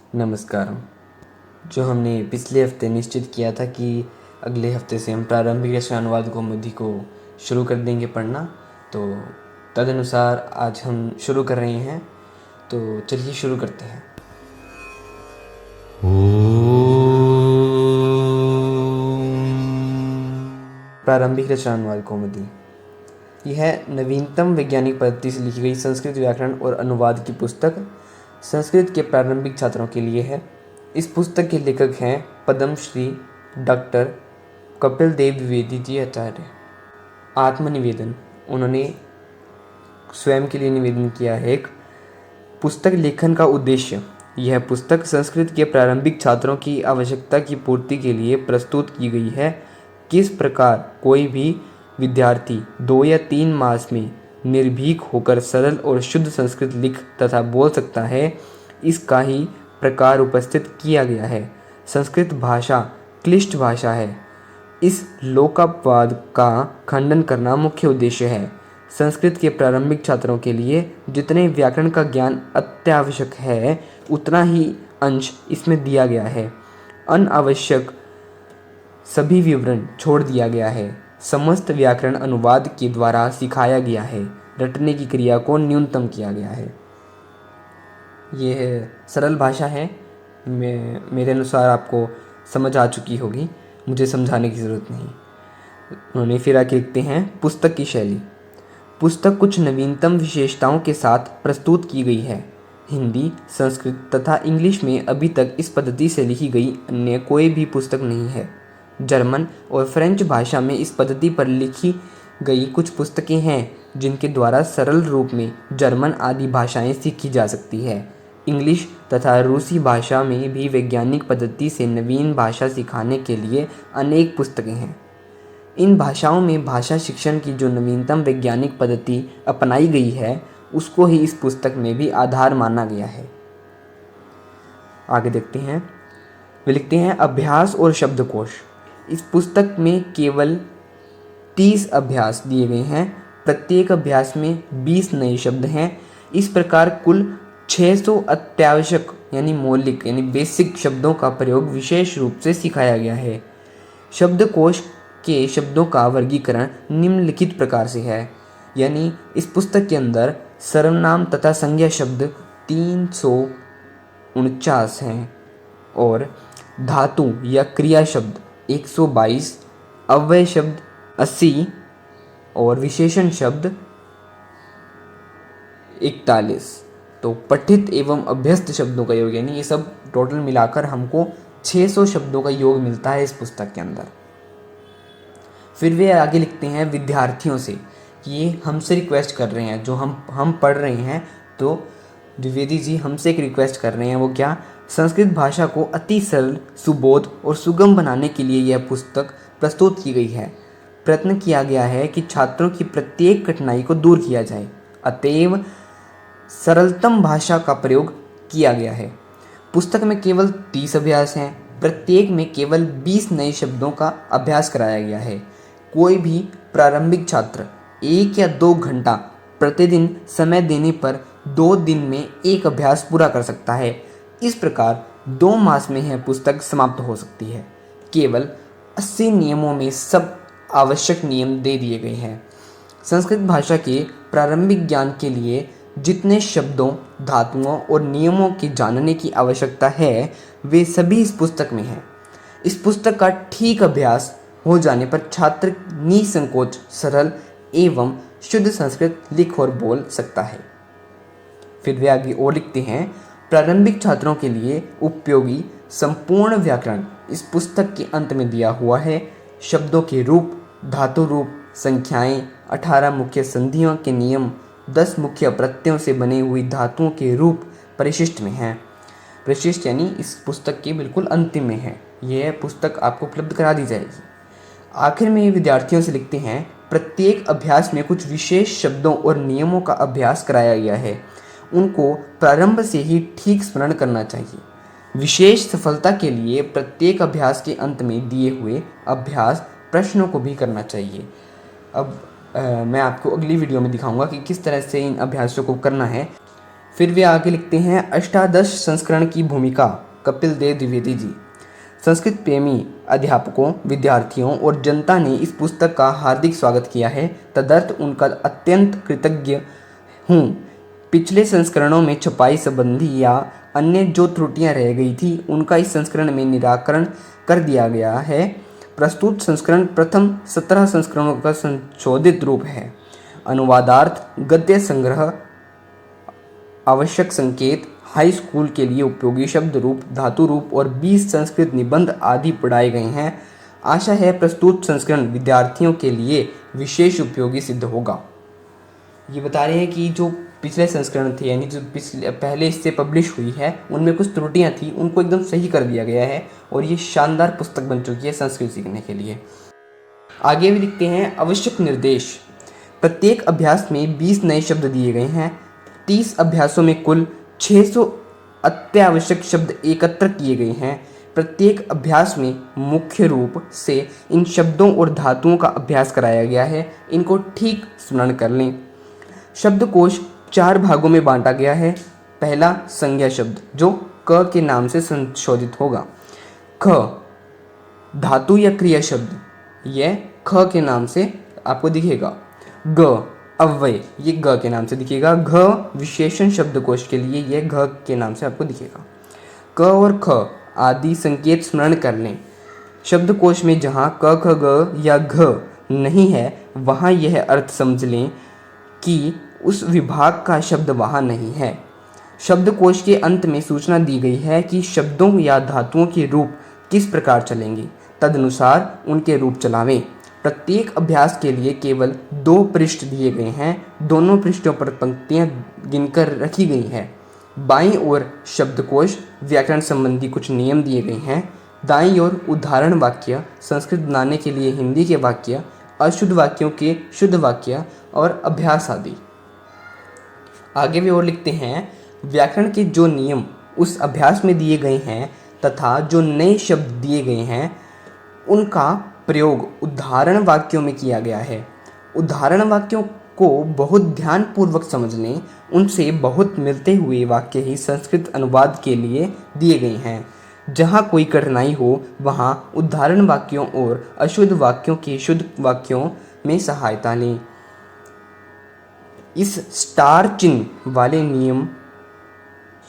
नमस्कार। जो हमने पिछले हफ्ते निश्चित किया था कि अगले हफ्ते से हम प्रारंभिक रचनानुवाद कौमुदी को शुरू कर देंगे पढ़ना, तो तदनुसार आज हम शुरू कर रहे हैं। तो चलिए शुरू करते हैं। प्रारंभिक रचनानुवाद कौमुदी यह नवीनतम वैज्ञानिक पद्धति से लिखी गई संस्कृत व्याकरण और अनुवाद की पुस्तक संस्कृत के प्रारंभिक छात्रों के लिए है। इस पुस्तक के लेखक हैं पद्मश्री डॉक्टर कपिल देव द्विवेदी जी आचार्य। आत्मनिवेदन, उन्होंने स्वयं के लिए निवेदन किया है। एक पुस्तक लेखन का उद्देश्य, यह पुस्तक संस्कृत के प्रारंभिक छात्रों की आवश्यकता की पूर्ति के लिए प्रस्तुत की गई है। किस प्रकार कोई भी विद्यार्थी 2 या 3 मास में निर्भीक होकर सरल और शुद्ध संस्कृत लिख तथा बोल सकता है, इसका ही प्रकार उपस्थित किया गया है। संस्कृत भाषा क्लिष्ट भाषा है, इस लोकापवाद का खंडन करना मुख्य उद्देश्य है। संस्कृत के प्रारंभिक छात्रों के लिए जितने व्याकरण का ज्ञान अत्यावश्यक है, उतना ही अंश इसमें दिया गया है। अनावश्यक सभी विवरण छोड़ दिया गया है। समस्त व्याकरण अनुवाद के द्वारा सिखाया गया है। रटने की क्रिया को न्यूनतम किया गया है। यह सरल भाषा है, मेरे अनुसार आपको समझ आ चुकी होगी, मुझे समझाने की ज़रूरत नहीं। उन्होंने फिर आके लिखते हैं पुस्तक की शैली। पुस्तक कुछ नवीनतम विशेषताओं के साथ प्रस्तुत की गई है। हिंदी, संस्कृत तथा इंग्लिश में अभी तक इस पद्धति से लिखी गई अन्य कोई भी पुस्तक नहीं है। जर्मन और फ्रेंच भाषा में इस पद्धति पर लिखी गई कुछ पुस्तकें हैं, जिनके द्वारा सरल रूप में जर्मन आदि भाषाएं सीखी जा सकती है। इंग्लिश तथा रूसी भाषा में भी वैज्ञानिक पद्धति से नवीन भाषा सिखाने के लिए अनेक पुस्तकें हैं। इन भाषाओं में भाषा शिक्षण की जो नवीनतम वैज्ञानिक पद्धति अपनाई गई है, उसको ही इस पुस्तक में भी आधार माना गया है। आगे देखते हैं। वे लिखते हैं अभ्यास और शब्दकोश। इस पुस्तक में केवल 30 अभ्यास दिए गए हैं। प्रत्येक अभ्यास में 20 नए शब्द हैं। इस प्रकार कुल 600 अत्यावश्यक यानी मौलिक यानी बेसिक शब्दों का प्रयोग विशेष रूप से सिखाया गया है। शब्दकोश के शब्दों का वर्गीकरण निम्नलिखित प्रकार से है, यानी इस पुस्तक के अंदर सर्वनाम तथा संज्ञा शब्द 349 हैं और धातु या क्रिया शब्द 122, अव्यय शब्द 80 और विशेषण शब्द 41। तो पठित एवं अभ्यस्त शब्दों का योग, यानी ये सब टोटल मिलाकर हमको 600 शब्दों का योग मिलता है इस पुस्तक के अंदर। फिर वे आगे लिखते हैं विद्यार्थियों से कि ये हमसे रिक्वेस्ट कर रहे हैं, जो हम पढ़ रहे हैं, तो द्विवेदी जी हमसे एक रिक्वेस्ट कर रहे हैं। वो क्या? संस्कृत भाषा को अति सरल, सुबोध और सुगम बनाने के लिए यह पुस्तक प्रस्तुत की गई है। प्रयत्न किया गया है कि छात्रों की प्रत्येक कठिनाई को दूर किया जाए, अतएव सरलतम भाषा का प्रयोग किया गया है। पुस्तक में केवल 30 अभ्यास हैं। प्रत्येक में केवल 20 नए शब्दों का अभ्यास कराया गया है। कोई भी प्रारंभिक छात्र 1 या 2 घंटा प्रतिदिन समय देने पर 2 दिन में एक अभ्यास पूरा कर सकता है। इस प्रकार 2 मास में यह पुस्तक समाप्त हो सकती है। केवल 80 नियमों में सब आवश्यक नियम दे दिए गए हैं। संस्कृत भाषा के प्रारंभिक ज्ञान के लिए जितने शब्दों, धातुओं और नियमों के जानने की आवश्यकता है, वे सभी इस पुस्तक में हैं। इस पुस्तक का ठीक अभ्यास हो जाने पर छात्र निसंकोच सरल एवं शुद्ध संस्कृत लिख और बोल सकता है। फिर वे आगे और लिखते हैं प्रारंभिक छात्रों के लिए उपयोगी संपूर्ण व्याकरण इस पुस्तक के अंत में दिया हुआ है। शब्दों के रूप, धातु रूप, संख्याएं, 18 मुख्य संधियों के नियम, 10 मुख्य प्रत्ययों से बनी हुई धातुओं के रूप परिशिष्ट में हैं। परिशिष्ट यानी इस पुस्तक के बिल्कुल अंतिम में है। यह पुस्तक आपको उपलब्ध करा दी जाएगी। आखिर में ये विद्यार्थियों से लिखते हैं प्रत्येक अभ्यास में कुछ विशेष शब्दों और नियमों का अभ्यास कराया गया है। उनको प्रारंभ से ही ठीक स्मरण करना चाहिए। विशेष सफलता के लिए प्रत्येक अभ्यास के अंत में दिए हुए अभ्यास प्रश्नों को भी करना चाहिए। अब मैं आपको अगली वीडियो में दिखाऊंगा कि किस तरह से इन अभ्यासों को करना है। फिर वे आगे लिखते हैं अष्टादश संस्करण की भूमिका, कपिल देव द्विवेदी जी। संस्कृत प्रेमी अध्यापकों, विद्यार्थियों और जनता ने इस पुस्तक का हार्दिक स्वागत किया है, तदर्थ उनका अत्यंत कृतज्ञ हूँ। पिछले संस्करणों में छपाई संबंधी या अन्य जो त्रुटियां रह गई थी उनका इस संस्करण में निराकरण कर दिया गया है। प्रस्तुत संस्करण प्रथम 17 संस्करणों का संशोधित रूप है। अनुवादार्थ, गद्य संग्रह, आवश्यक संकेत, हाई स्कूल के लिए उपयोगी शब्द रूप, धातु रूप और 20 संस्कृत निबंध आदि पढ़ाए गए हैं। आशा है प्रस्तुत संस्करण विद्यार्थियों के लिए विशेष उपयोगी सिद्ध होगा। ये बता रहे हैं कि जो पिछले संस्करण थे, यानी जो पहले इससे पब्लिश हुई है, उनमें कुछ त्रुटियां थी, उनको एकदम सही कर दिया गया है और ये शानदार पुस्तक बन चुकी है संस्कृत सीखने के लिए। आगे भी लिखते हैं आवश्यक निर्देश। प्रत्येक अभ्यास में 20 नए शब्द दिए गए हैं। 30 अभ्यासों में कुल 600 अत्यावश्यक शब्द एकत्र किए गए हैं। प्रत्येक अभ्यास में मुख्य रूप से इन शब्दों और धातुओं का अभ्यास कराया गया है। इनको ठीक स्मरण कर लें। शब्दकोश 4 भागों में बांटा गया है। पहला संज्ञा शब्द जो क के नाम से संशोधित होगा। ख धातु या क्रिया शब्द, यह ख के नाम से आपको दिखेगा। ग अव्यय, ये ग के नाम से दिखेगा। घ विशेषण शब्दकोश के लिए यह घ के नाम से आपको दिखेगा। क और ख आदि संकेत स्मरण कर लें। शब्दकोश में जहाँ क ख ग या घ नहीं है वहाँ यह अर्थ समझ लें कि उस विभाग का शब्द वहाँ नहीं है। शब्दकोश के अंत में सूचना दी गई है कि शब्दों या धातुओं के रूप किस प्रकार चलेंगे, तदनुसार उनके रूप चलावें। प्रत्येक अभ्यास के लिए केवल 2 पृष्ठ दिए गए हैं। दोनों पृष्ठों पर पंक्तियां गिनकर रखी गई हैं। बाईं ओर शब्दकोश, व्याकरण संबंधी कुछ नियम दिए गए हैं। दाईं ओर उदाहरण वाक्य, संस्कृत बनाने के लिए हिंदी के वाक्य, अशुद्ध वाक्यों के शुद्ध वाक्य और अभ्यास आदि। आगे भी और लिखते हैं व्याकरण के जो नियम उस अभ्यास में दिए गए हैं तथा जो नए शब्द दिए गए हैं उनका प्रयोग उदाहरण वाक्यों में किया गया है। उदाहरण वाक्यों को बहुत ध्यानपूर्वक समझ लें। उनसे बहुत मिलते हुए वाक्य ही संस्कृत अनुवाद के लिए दिए गए हैं। जहाँ कोई कठिनाई हो वहाँ उदाहरण वाक्यों और अशुद्ध वाक्यों के शुद्ध वाक्यों में सहायता लें। इस स्टार चिन्ह वाले नियम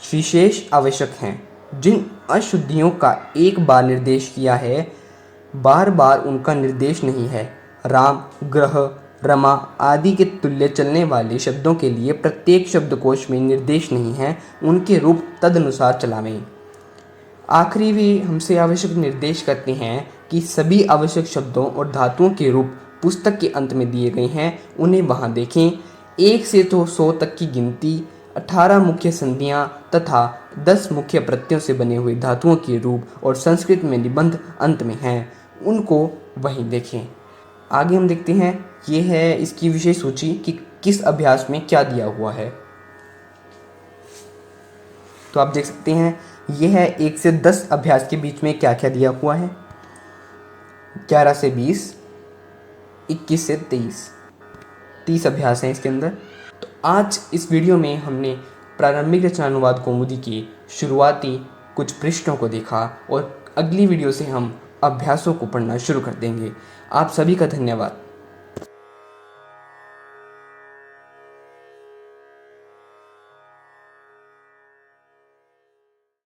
विशेष आवश्यक हैं। जिन अशुद्धियों का एक बार निर्देश किया है, बार बार उनका निर्देश नहीं है। राम, ग्रह, रमा आदि के तुल्य चलने वाले शब्दों के लिए प्रत्येक शब्दकोश में निर्देश नहीं है। उनके रूप तदनुसार चलावें। आखिरी वे हमसे आवश्यक निर्देश करते हैं कि सभी आवश्यक शब्दों और धातुओं के रूप पुस्तक के अंत में दिए गए हैं, उन्हें वहाँ देखें। 1 से तो 100 तक की गिनती, 18 मुख्य संधियां तथा 10 मुख्य प्रत्ययों से बने हुए धातुओं के रूप और संस्कृत में निबंध अंत में हैं, उनको वहीं देखें। आगे हम देखते हैं, ये है इसकी विशेष सूची कि किस अभ्यास में क्या दिया हुआ है। तो आप देख सकते हैं, यह है 1 से 10 अभ्यास के बीच में क्या क्या दिया हुआ है। 11 से 20, 21 से 30 अभ्यास हैं इसके अंदर। तो आज इस वीडियो में हमने प्रारंभिक रचनानुवाद कौमुदी की शुरुआती कुछ पृष्ठों को देखा और अगली वीडियो से हम अभ्यासों को पढ़ना शुरू कर देंगे। आप सभी का धन्यवाद।